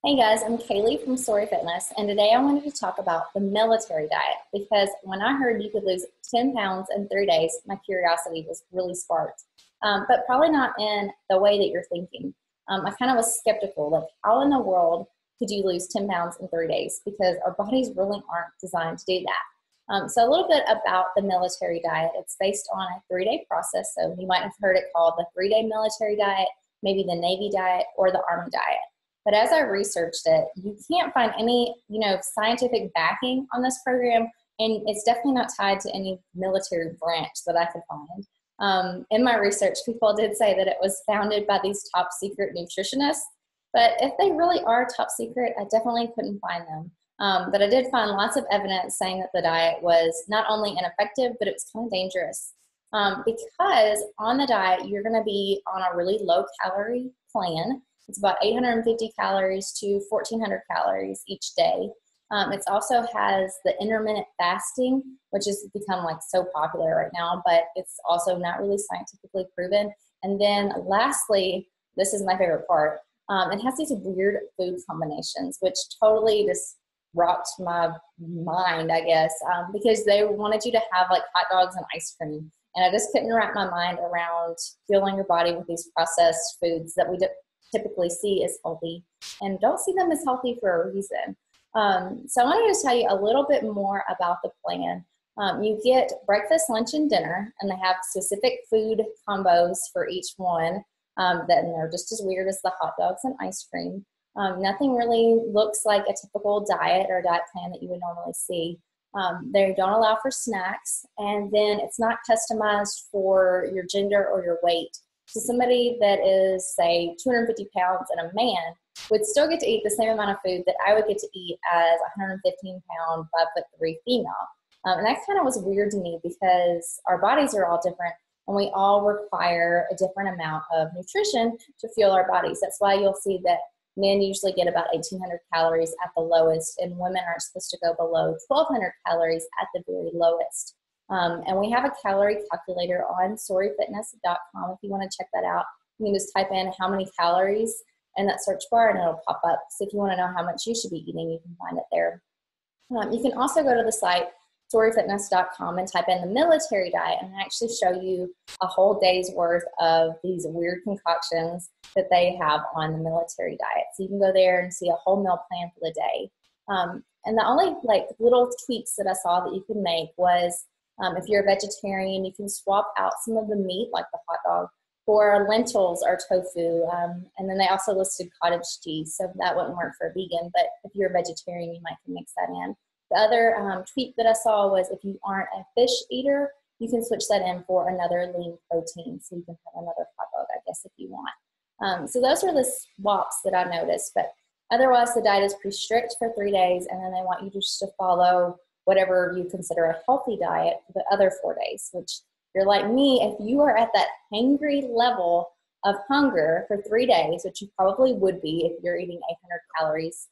Hey guys, I'm Kaylee from Story Fitness, and today I wanted to talk about the military diet because when I heard you could lose 10 pounds in 3 days, my curiosity was really sparked, but probably not in the way that you're thinking. I kind of was skeptical, like how in the world could you lose 10 pounds in 3 days? Because our bodies really aren't designed to do that. So a little bit about the military diet. It's based on a 3-day process, so you might have heard it called the 3-day military diet, maybe the Navy diet, or the Army diet. But as I researched it, you can't find any, scientific backing on this program, and it's definitely not tied to any military branch that I could find. In my research, people did say that it was founded by these top secret nutritionists, but if they really are top secret, I definitely couldn't find them. But I did find lots of evidence saying that the diet was not only ineffective, but it was kind of dangerous. Because on the diet, you're going to be on a really low calorie plan. It's about 850 calories to 1,400 calories each day. It also has the intermittent fasting, which has become like so popular right now, but it's also not really scientifically proven. And then lastly, this is my favorite part, it has these weird food combinations, which totally just rocked my mind, I guess, because they wanted you to have like hot dogs and ice cream. And I just couldn't wrap my mind around fueling your body with these processed foods that we typically see as healthy and don't see them as healthy for a reason. So I wanted to tell you a little bit more about the plan. You get breakfast, lunch, and dinner, and they have specific food combos for each one that they're just as weird as the hot dogs and ice cream. Nothing really looks like a typical diet or diet plan that you would normally see. They don't allow for snacks, and then it's not customized for your gender or your weight. So somebody that is, say, 250 pounds and a man would still get to eat the same amount of food that I would get to eat as a 115-pound, 5'3" female. And that kind of was weird to me because our bodies are all different and we all require a different amount of nutrition to fuel our bodies. That's why you'll see that men usually get about 1,800 calories at the lowest, and women aren't supposed to go below 1,200 calories at the very lowest. And we have a calorie calculator on storyfitness.com if you want to check that out. You can just type in how many calories in that search bar and it'll pop up. So if you want to know how much you should be eating, you can find it there. You can also go to the site storyfitness.com and type in the military diet and actually show you a whole day's worth of these weird concoctions that they have on the military diet. So you can go there and see a whole meal plan for the day. And the only little tweaks that I saw that you could make was if you're a vegetarian, you can swap out some of the meat, like the hot dog, for lentils or tofu. And then they also listed cottage cheese, so that wouldn't work for a vegan, but if you're a vegetarian, you might can mix that in. The other tweak that I saw was if you aren't a fish eater, you can switch that in for another lean protein, so you can have another hot dog, I guess, if you want. So those are the swaps that I noticed, but otherwise the diet is pretty strict for 3 days, and then they want you just to follow whatever you consider a healthy diet for the other 4 days, which if you're like me, if you are at that hangry level of hunger for 3 days, which you probably would be if you're eating 800 calories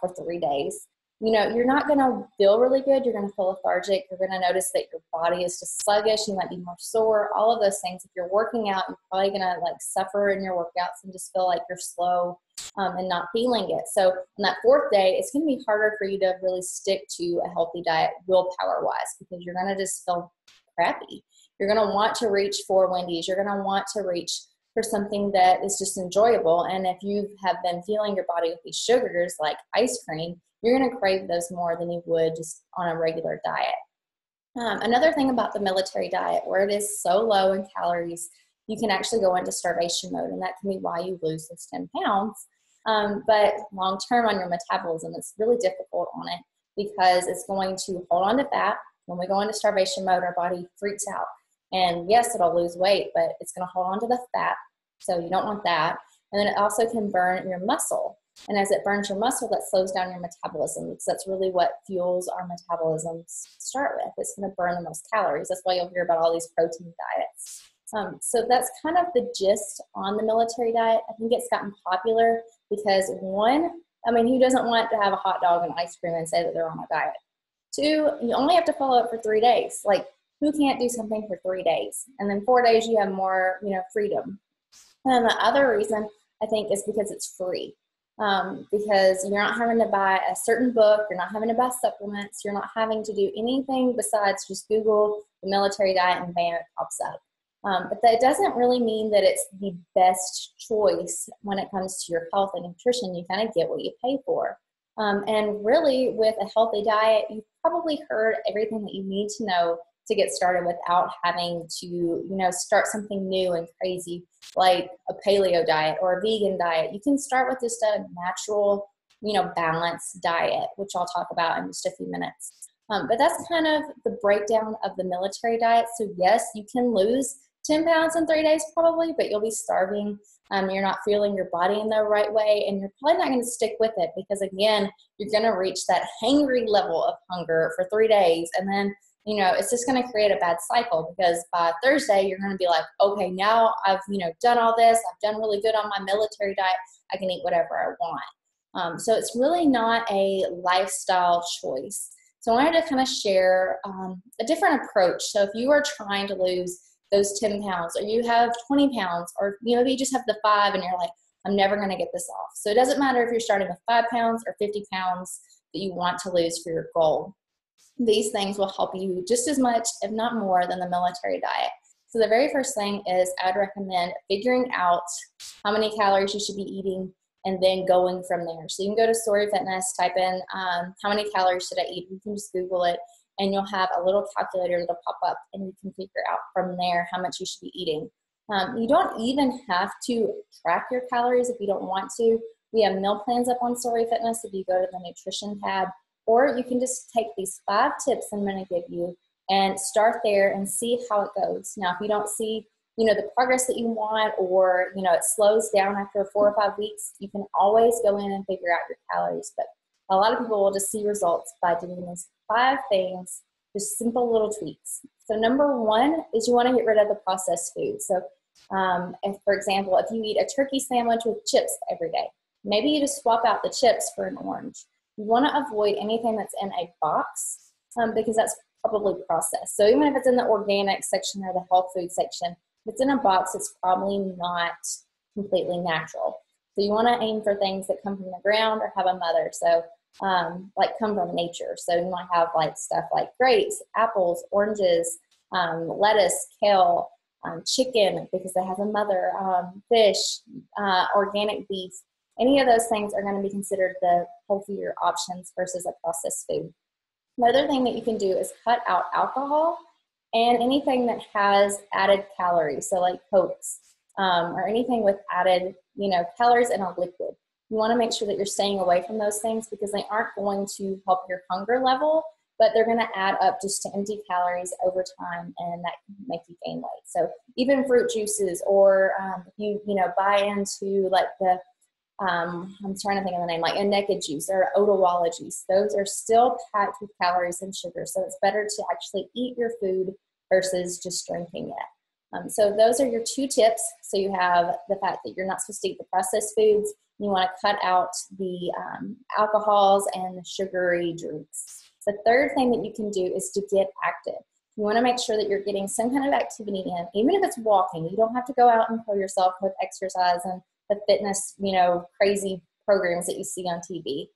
for 3 days, you're not going to feel really good. You're going to feel lethargic. You're going to notice that your body is just sluggish. You might be more sore, all of those things. If you're working out, you're probably going to suffer in your workouts and just feel like you're slow and not feeling it. So on that 4th day, it's going to be harder for you to really stick to a healthy diet willpower wise, because you're going to just feel crappy. You're going to want to reach for Wendy's. You're going to want to reach for something that is just enjoyable. And if you have been fueling your body with these sugars like ice cream, you're going to crave those more than you would just on a regular diet. Another thing about the military diet, where it is so low in calories, you can actually go into starvation mode, and that can be why you lose those 10 pounds. But long term on your metabolism, it's really difficult on it because it's going to hold on to fat. When we go into starvation mode, our body freaks out. And yes, it'll lose weight, but it's going to hold on to the fat, so you don't want that. And then it also can burn your muscle. And as it burns your muscle, that slows down your metabolism, because that's really what fuels our metabolisms to start with. It's going to burn the most calories. That's why you'll hear about all these protein diets. So that's kind of the gist on the military diet. I think it's gotten popular because who doesn't want to have a hot dog and ice cream and say that they're on a diet? 2, you only have to follow it for 3 days. Who can't do something for 3 days? And then 4 days you have more, freedom. And the other reason I think is because it's free. because you're not having to buy a certain book, you're not having to buy supplements, you're not having to do anything besides just Google the military diet and bam, it pops up. But that doesn't really mean that it's the best choice when it comes to your health and nutrition. You kind of get what you pay for. And really, with a healthy diet, you've probably heard everything that you need to know to get started without having to, start something new and crazy like a paleo diet or a vegan diet. You can start with just a natural, balanced diet, which I'll talk about in just a few minutes. But that's kind of the breakdown of the military diet. So yes, you can lose 10 pounds in 3 days probably, but you'll be starving. You're not feeling your body in the right way, and you're probably not going to stick with it because, again, you're going to reach that hangry level of hunger for 3 days, and then, it's just going to create a bad cycle because by Thursday, you're going to be like, okay, now I've, done all this. I've done really good on my military diet. I can eat whatever I want. So it's really not a lifestyle choice. So I wanted to kind of share a different approach. So if you are trying to lose those 10 pounds, or you have 20 pounds, or maybe you just have the 5 and you're like, I'm never going to get this off. So it doesn't matter if you're starting with 5 pounds or 50 pounds that you want to lose for your goal. These things will help you just as much, if not more, than the military diet. So the very first thing is I'd recommend figuring out how many calories you should be eating and then going from there. So you can go to Story Fitness, type in how many calories should I eat. You can just Google it, and you'll have a little calculator that'll pop up, and you can figure out from there how much you should be eating. You don't even have to track your calories if you don't want to. We have meal plans up on Story Fitness if you go to the nutrition tab, or you can just take these 5 tips I'm going to give you and start there and see how it goes. Now, if you don't see, the progress that you want, or, it slows down after 4 or 5 weeks, you can always go in and figure out your calories. But a lot of people will just see results by doing these 5 things, just simple little tweaks. So number 1 is you want to get rid of the processed food. So if, for example, if you eat a turkey sandwich with chips every day, maybe you just swap out the chips for an orange. You want to avoid anything that's in a box because that's probably processed. So even if it's in the organic section or the health food section, if it's in a box, it's probably not completely natural. So you want to aim for things that come from the ground or have a mother. So like come from nature. So you might have like stuff like grapes, apples, oranges, lettuce, kale, chicken because they have a mother, fish, organic beef. Any of those things are going to be considered the healthier options versus a processed food. Another thing that you can do is cut out alcohol and anything that has added calories. So like Cokes or anything with added, calories in a liquid. You want to make sure that you're staying away from those things because they aren't going to help your hunger level, but they're going to add up just to empty calories over time, and that can make you gain weight. So even fruit juices, or you buy into like the I'm trying to think of the name, like a naked juice or Odawalla juice. Those are still packed with calories and sugar. So it's better to actually eat your food versus just drinking it. So those are your 2 tips. So you have the fact that you're not supposed to eat the processed foods. You want to cut out the alcohols and the sugary drinks. The third thing that you can do is to get active. You want to make sure that you're getting some kind of activity in, even if it's walking. You don't have to go out and kill yourself with exercise and the fitness, crazy programs that you see on TV.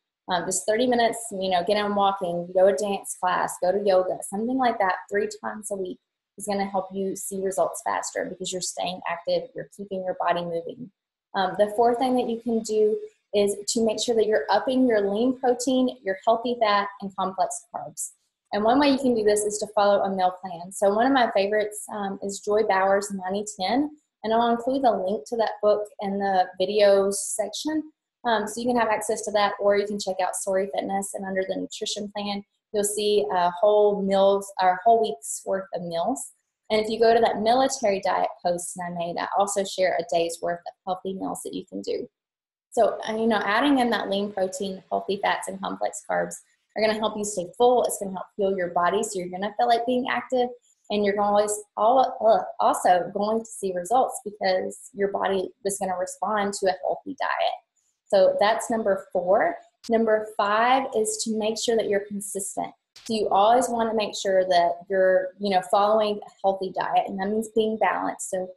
Just 30 minutes, get on walking, go to dance class, go to yoga, something like that 3 times a week is going to help you see results faster because you're staying active, you're keeping your body moving. The 4th thing that you can do is to make sure that you're upping your lean protein, your healthy fat, and complex carbs. And one way you can do this is to follow a meal plan. So one of my favorites is Joy Bauer's 90-10. And I'll include the link to that book in the videos section. So you can have access to that, or you can check out Story Fitness, and under the nutrition plan, you'll see a whole week's worth of meals. And if you go to that military diet post that I made, I also share a day's worth of healthy meals that you can do. So, adding in that lean protein, healthy fats, and complex carbs are going to help you stay full. It's going to help fuel your body, so you're going to feel like being active. And you're also going to see results because your body is going to respond to a healthy diet. So that's number 4. Number 5 is to make sure that you're consistent. So you always want to make sure that you're, following a healthy diet, and that means being balanced. So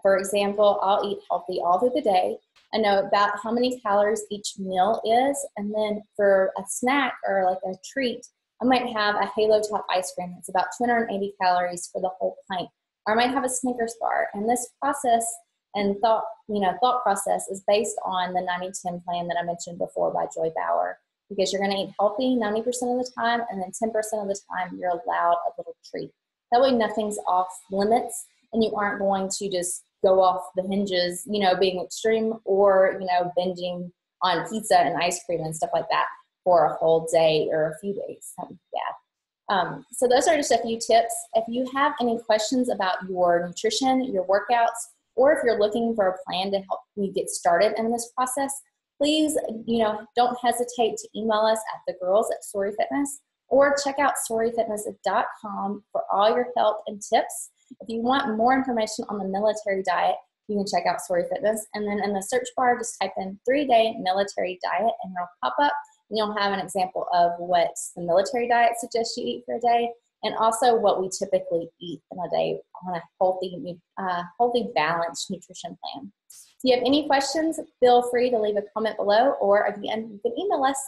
for example, I'll eat healthy all through the day. I know about how many calories each meal is, and then for a snack or like a treat, I might have a Halo Top ice cream. It's about 280 calories for the whole pint. Or I might have a Snickers bar. And this process and thought process is based on the 90-10 plan that I mentioned before by Joy Bauer, because you're going to eat healthy 90% of the time, and then 10% of the time you're allowed a little treat. That way nothing's off limits, and you aren't going to just go off the hinges, being extreme, or, binging on pizza and ice cream and stuff like that for a whole day or a few days. That would be bad. So those are just a few tips. If you have any questions about your nutrition, your workouts, or if you're looking for a plan to help you get started in this process, please, don't hesitate to email us at thegirls@SoriFitness, or check out SoriFitness.com for all your help and tips. If you want more information on the military diet, you can check out Sori Fitness. And then in the search bar, just type in 3-day military diet, and it'll pop up. And you'll have an example of what the military diet suggests you eat for a day, and also what we typically eat in a day on a healthy, balanced nutrition plan. If you have any questions, feel free to leave a comment below, or again, you can email us